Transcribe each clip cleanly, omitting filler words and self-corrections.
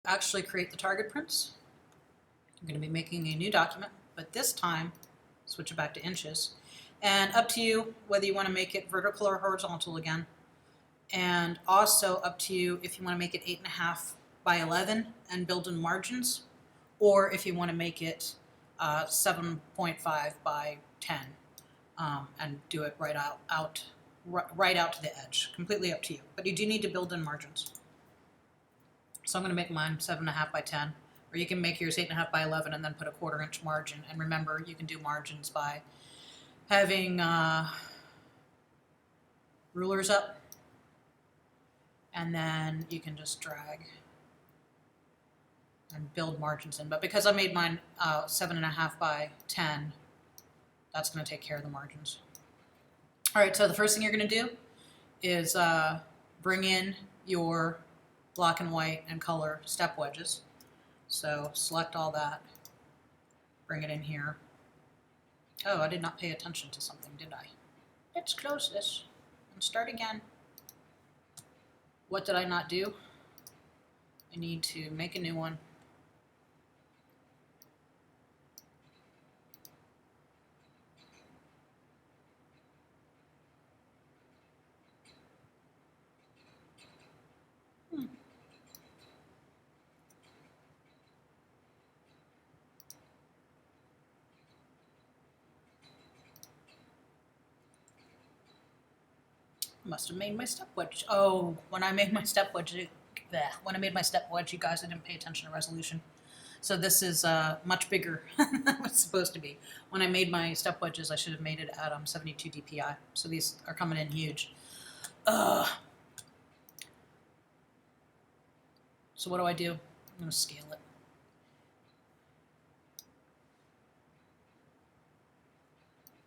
actually create the target prints. I'm going to be making a new document, but this time switch it back to inches. And up to you whether you want to make it vertical or horizontal again. And also up to you if you want to make it 8.5 by 11 and build in margins, or if you want to make it 7.5 by 10 and do it right out to the edge. Completely up to you. But you do need to build in margins. So I'm going to make mine 7.5 by 10, or you can make yours 8.5 by 11 and then put a 1/4 inch margin. And remember, you can do margins by having rulers up, and then you can just drag and build margins in. But because I made mine 7.5 by 10, that's going to take care of the margins. All right, so the first thing you're going to do is bring in your black and white and color step wedges. So select all that, bring it in here. Oh, I did not pay attention to something, did I? Let's close this and start again. What did I not do? I need to make a new one. Must have made my step wedge. Oh, when I made my step wedge, you guys, I didn't pay attention to resolution. So this is much bigger than it's supposed to be. When I made my step wedges, I should have made it at 72 DPI. So these are coming in huge. So what do? I'm going to scale it.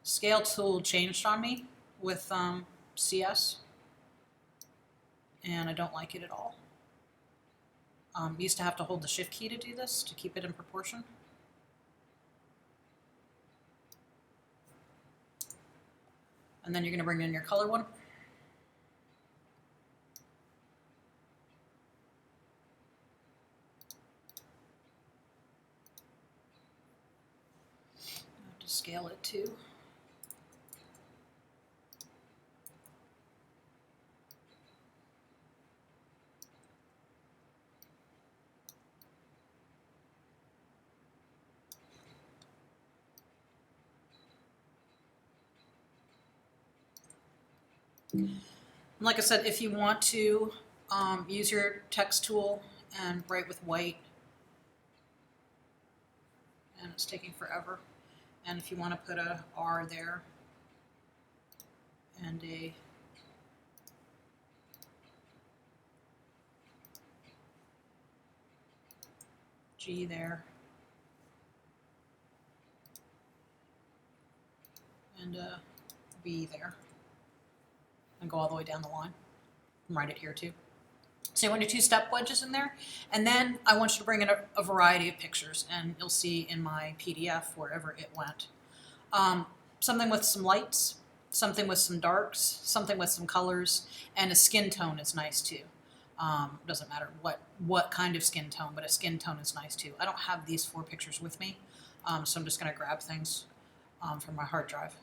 Scale tool changed on me with CS, and I don't like it at all. Used to have to hold the shift key to do this, to keep it in proportion. And then you're going to bring in your color one. I have to scale it too. Like I said, if you want to use your text tool and write with white, and it's taking forever, and if you want to put a R there and a G there, and a B there, and go all the way down the line, and write it here too. So you want your 2 step wedges in there, and then I want you to bring in a variety of pictures, and you'll see in my PDF wherever it went. Something with some lights, something with some darks, something with some colors, and a skin tone is nice too. Doesn't matter what kind of skin tone, but a skin tone is nice too. I don't have these 4 pictures with me, so I'm just going to grab things from my hard drive.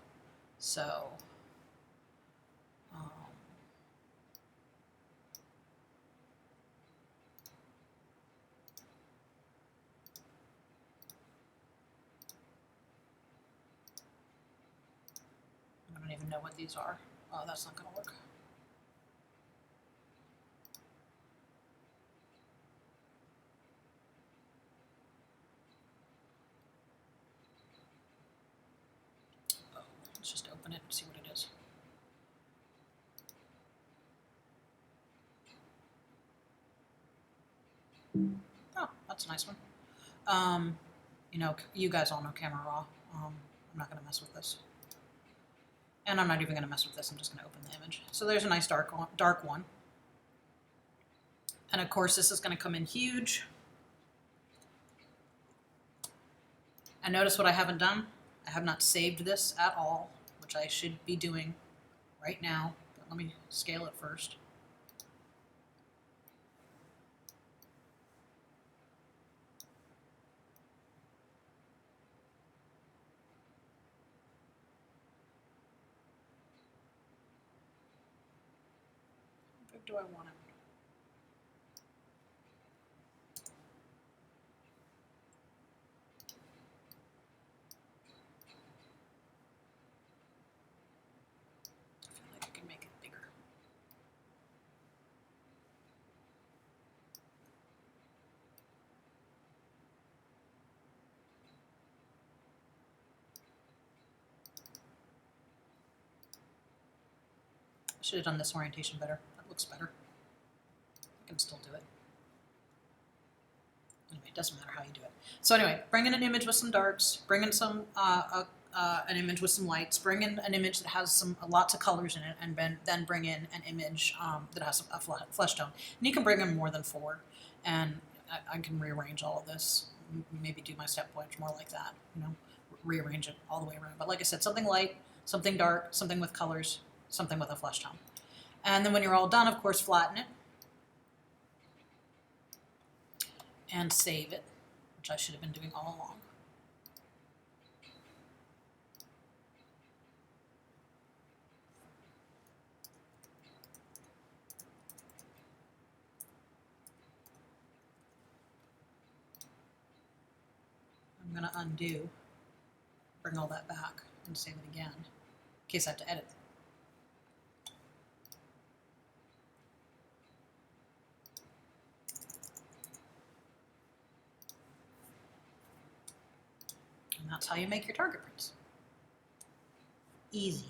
So I don't even know what these are. Oh, that's not going to work. Oh, let's just open it and see what it is. Oh, that's a nice one. You know, you guys all know Camera Raw. I'm not going to mess with this. And I'm not even going to mess with this. I'm just going to open the image. So there's a nice dark one. And of course, this is going to come in huge. And notice what I haven't done. I have not saved this at all, which I should be doing right now. But let me scale it first. What do I want it? I feel like I can make it bigger. I should have done this orientation better. That looks better. I can still do it. Anyway, it doesn't matter how you do it. So anyway, bring in an image with some darks, bring in some an image with some lights, bring in an image that has some lots of colors in it, and then bring in an image that has a flesh tone. And you can bring in more than 4, and I can rearrange all of this. Maybe do my stopwatch more like that, you know, rearrange it all the way around. But like I said, something light, something dark, something with colors, something with a flesh tone. And then when you're all done, of course, flatten it and save it, which I should have been doing all along. I'm going to undo, bring all that back, and save it again, in case I have to edit. And that's how you make your target prints. Easy.